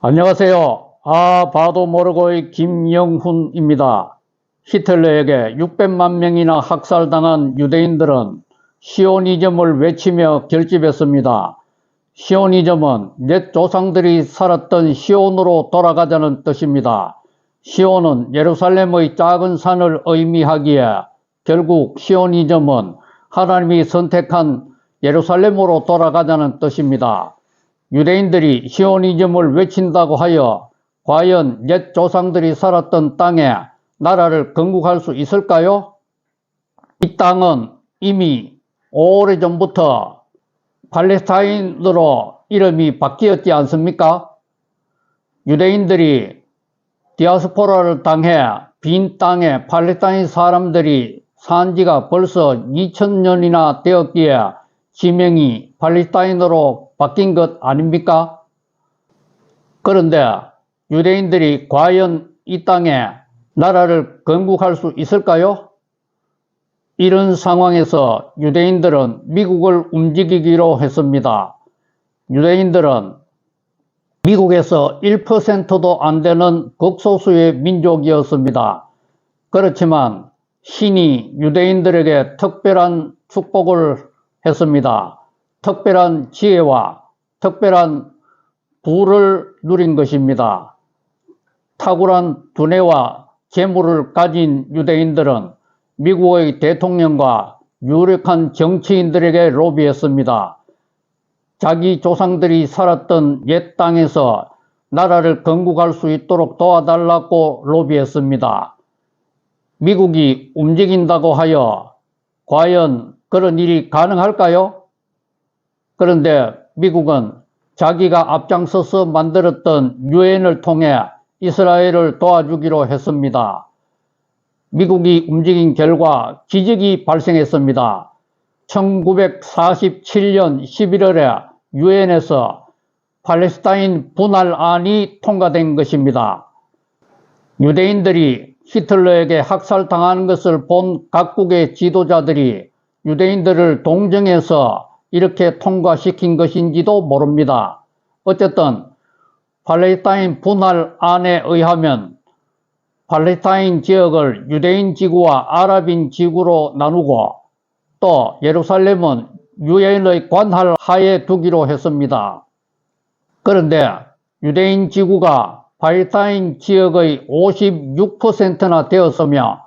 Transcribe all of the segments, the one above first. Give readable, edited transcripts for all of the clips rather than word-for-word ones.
안녕하세요. 봐도 모르고의 김영훈입니다. 히틀러에게 600만 명이나 학살당한 유대인들은 시오니즘을 외치며 결집했습니다. 시오니즘은 옛 조상들이 살았던 시온으로 돌아가자는 뜻입니다. 시온은 예루살렘의 작은 산을 의미하기에 결국 시오니즘은 하나님이 선택한 예루살렘으로 돌아가자는 뜻입니다. 유대인들이 시오니즘을 외친다고 하여 과연 옛 조상들이 살았던 땅에 나라를 건국할 수 있을까요? 이 땅은 이미 오래전부터 팔레스타인으로 이름이 바뀌었지 않습니까? 유대인들이 디아스포라를 당해 빈 땅에 팔레스타인 사람들이 산 지가 벌써 2000년이나 되었기에 지명이 팔레스타인으로 바뀐 것 아닙니까? 그런데 유대인들이 과연 이 땅에 나라를 건국할 수 있을까요? 이런 상황에서 유대인들은 미국을 움직이기로 했습니다. 유대인들은 미국에서 1%도 안 되는 극소수의 민족이었습니다. 그렇지만 신이 유대인들에게 특별한 축복을 했습니다. 특별한 지혜와 특별한 부를 누린 것입니다. 탁월한 두뇌와 재물을 가진 유대인들은 미국의 대통령과 유력한 정치인들에게 로비했습니다. 자기 조상들이 살았던 옛 땅에서 나라를 건국할 수 있도록 도와달라고 로비했습니다. 미국이 움직인다고 하여 과연 그런 일이 가능할까요? 그런데 미국은 자기가 앞장서서 만들었던 유엔을 통해 이스라엘을 도와주기로 했습니다. 미국이 움직인 결과 기적이 발생했습니다. 1947년 11월에 유엔에서 팔레스타인 분할안이 통과된 것입니다. 유대인들이 히틀러에게 학살당하는 것을 본 각국의 지도자들이 유대인들을 동정해서 이렇게 통과시킨 것인지도 모릅니다. 어쨌든 팔레스타인 분할안에 의하면 팔레스타인 지역을 유대인 지구와 아랍인 지구로 나누고 또 예루살렘은 유엔의 관할 하에 두기로 했습니다. 그런데 유대인 지구가 팔레스타인 지역의 56%나 되었으며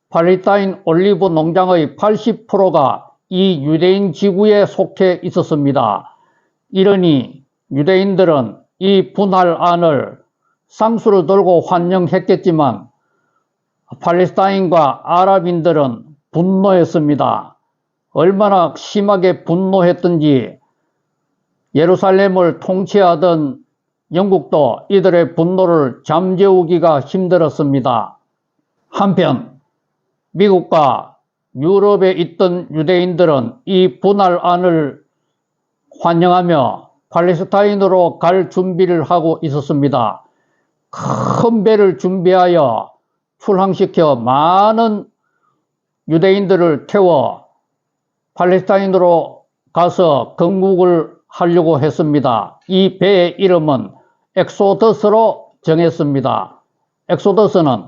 팔레스타인 올리브 농장의 80%가 이 유대인 지구에 속해 있었습니다. 이러니 유대인들은 이 분할안을 쌍수를 들고 환영했겠지만 팔레스타인과 아랍인들은 분노했습니다. 얼마나 심하게 분노했던지 예루살렘을 통치하던 영국도 이들의 분노를 잠재우기가 힘들었습니다. 한편 미국과 유럽에 있던 유대인들은 이 분할안을 환영하며 팔레스타인으로 갈 준비를 하고 있었습니다. 큰 배를 준비하여 출항시켜 많은 유대인들을 태워 팔레스타인으로 가서 건국을 하려고 했습니다. 이 배의 이름은 엑소더스로 정했습니다. 엑소더스는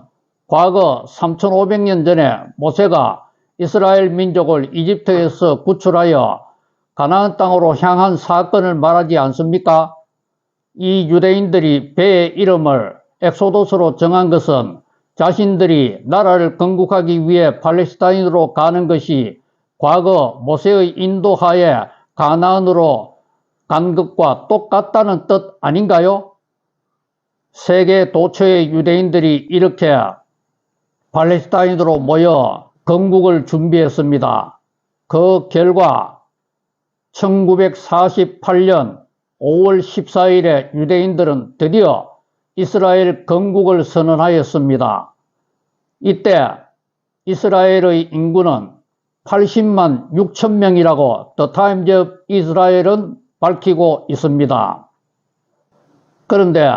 과거 3500년 전에 모세가 이스라엘 민족을 이집트에서 구출하여 가나안 땅으로 향한 사건을 말하지 않습니까? 이 유대인들이 배의 이름을 엑소더스로 정한 것은 자신들이 나라를 건국하기 위해 팔레스타인으로 가는 것이 과거 모세의 인도하에 가나안으로 간 것과 똑같다는 뜻 아닌가요? 세계 도처의 유대인들이 이렇게 팔레스타인으로 모여 건국을 준비했습니다. 그 결과 1948년 5월 14일에 유대인들은 드디어 이스라엘 건국을 선언하였습니다. 이때 이스라엘의 인구는 80만 6천 명이라고 The Times of Israel은 밝히고 있습니다. 그런데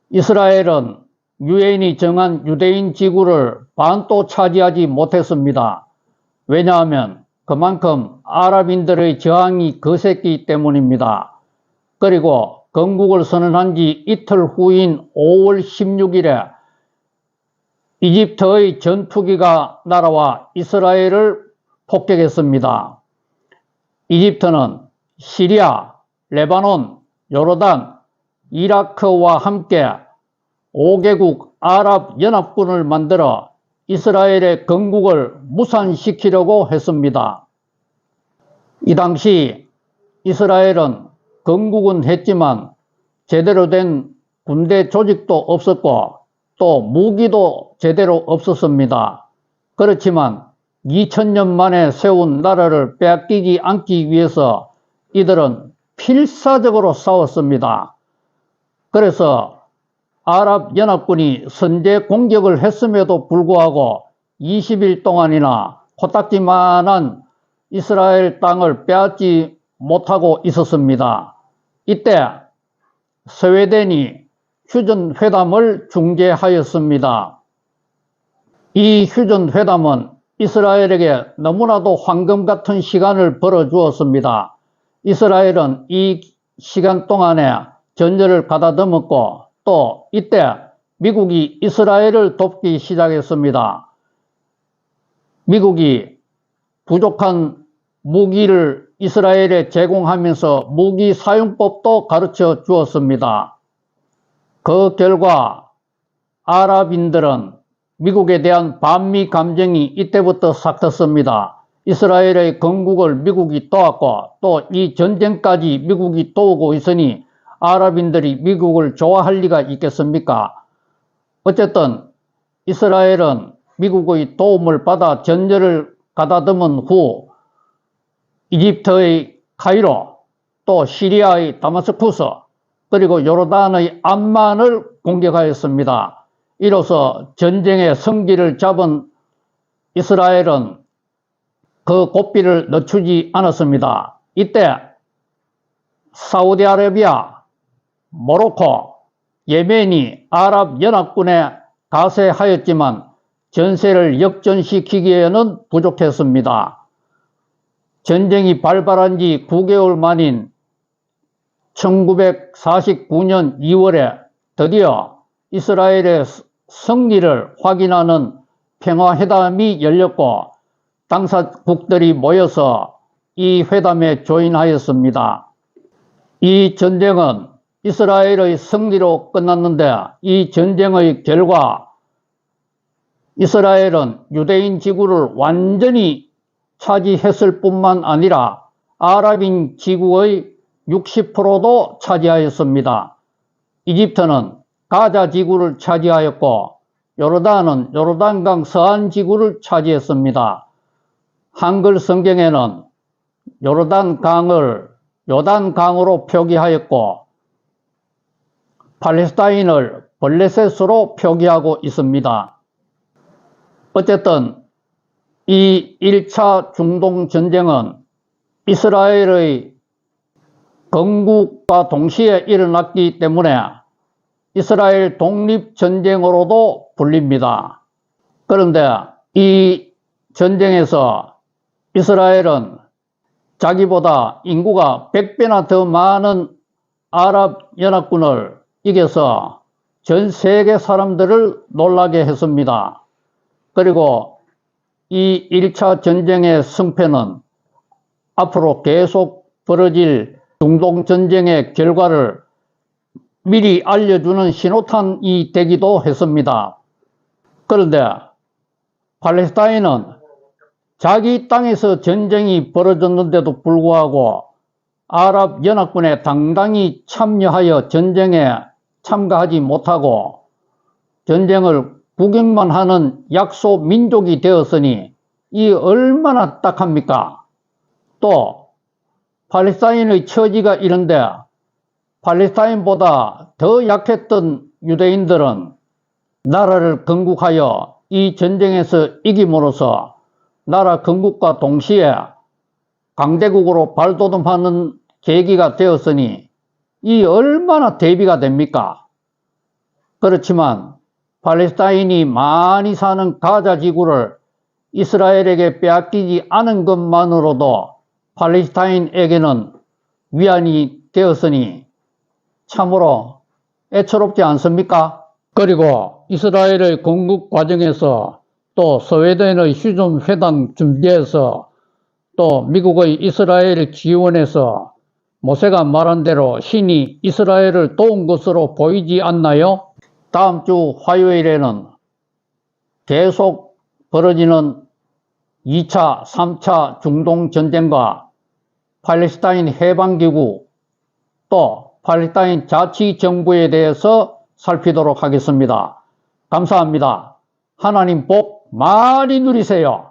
이스라엘은 유엔이 정한 유대인 지구를 반도 차지하지 못했습니다. 왜냐하면 그만큼 아랍인들의 저항이 거셌기 때문입니다. 그리고 건국을 선언한 지 이틀 후인 5월 16일에 이집트의 전투기가 날아와 이스라엘을 폭격했습니다. 이집트는 시리아, 레바논, 요르단, 이라크와 함께 5개국 아랍연합군을 만들어 이스라엘의 건국을 무산시키려고 했습니다. 이 당시 이스라엘은 건국은 했지만 제대로 된 군대 조직도 없었고 또 무기도 제대로 없었습니다. 그렇지만 2000년 만에 세운 나라를 빼앗기지 않기 위해서 이들은 필사적으로 싸웠습니다. 그래서 아랍연합군이 선제 공격을 했음에도 불구하고 20일 동안이나 코딱지만한 이스라엘 땅을 빼앗지 못하고 있었습니다. 이때 스웨덴이 휴전회담을 중재하였습니다. 이 휴전회담은 이스라엘에게 너무나도 황금 같은 시간을 벌어주었습니다. 이스라엘은 이 시간 동안에 전열을 가다듬었고 또 이때 미국이 이스라엘을 돕기 시작했습니다. 미국이 부족한 무기를 이스라엘에 제공하면서 무기 사용법도 가르쳐 주었습니다. 그 결과 아랍인들은 미국에 대한 반미 감정이 이때부터 싹 텄습니다. 이스라엘의 건국을 미국이 도왔고 또 이 전쟁까지 미국이 도우고 있으니 아랍인들이 미국을 좋아할 리가 있겠습니까? 어쨌든 이스라엘은 미국의 도움을 받아 전열을 가다듬은 후 이집트의 카이로, 또 시리아의 다마스쿠스, 그리고 요르단의 암만을 공격하였습니다. 이로써 전쟁의 성기를 잡은 이스라엘은 그 고삐를 늦추지 않았습니다. 이때 사우디아라비아, 모로코, 예멘이 아랍연합군에 가세하였지만 전세를 역전시키기에는 부족했습니다. 전쟁이 발발한 지 9개월 만인 1949년 2월에 드디어 이스라엘의 승리를 확인하는 평화회담이 열렸고 당사국들이 모여서 이 회담에 조인하였습니다. 이 전쟁은 이스라엘의 승리로 끝났는데 이 전쟁의 결과 이스라엘은 유대인 지구를 완전히 차지했을 뿐만 아니라 아랍인 지구의 60%도 차지하였습니다. 이집트는 가자 지구를 차지하였고 요르단은 요르단강 서안 지구를 차지했습니다. 한글 성경에는 요르단강을 요단강으로 표기하였고 팔레스타인을 블레셋으로 표기하고 있습니다. 어쨌든 이 1차 중동전쟁은 이스라엘의 건국과 동시에 일어났기 때문에 이스라엘 독립전쟁으로도 불립니다. 그런데 이 전쟁에서 이스라엘은 자기보다 인구가 100배나 더 많은 아랍연합군을 이겨서 전 세계 사람들을 놀라게 했습니다. 그리고 이 1차 전쟁의 승패는 앞으로 계속 벌어질 중동전쟁의 결과를 미리 알려주는 신호탄이 되기도 했습니다. 그런데 팔레스타인은 자기 땅에서 전쟁이 벌어졌는데도 불구하고 아랍연합군에 당당히 참여하여 전쟁에 참가하지 못하고 전쟁을 구경만 하는 약소 민족이 되었으니 이 얼마나 딱합니까? 또 팔레스타인의 처지가 이런데 팔레스타인보다 더 약했던 유대인들은 나라를 건국하여 이 전쟁에서 이김으로써 나라 건국과 동시에 강대국으로 발돋움하는 계기가 되었으니 이 얼마나 대비가 됩니까? 그렇지만 팔레스타인이 많이 사는 가자 지구를 이스라엘에게 빼앗기지 않은 것만으로도 팔레스타인에게는 위안이 되었으니 참으로 애처롭지 않습니까? 그리고 이스라엘의 건국 과정에서 또 스웨덴의 휴전 회담 준비해서 또 미국의 이스라엘 지원에서 모세가 말한 대로 신이 이스라엘을 도운 것으로 보이지 않나요? 다음 주 화요일에는 계속 벌어지는 2차, 3차 중동 전쟁과 팔레스타인 해방기구 또 팔레스타인 자치정부에 대해서 살피도록 하겠습니다. 감사합니다. 하나님 복 많이 누리세요.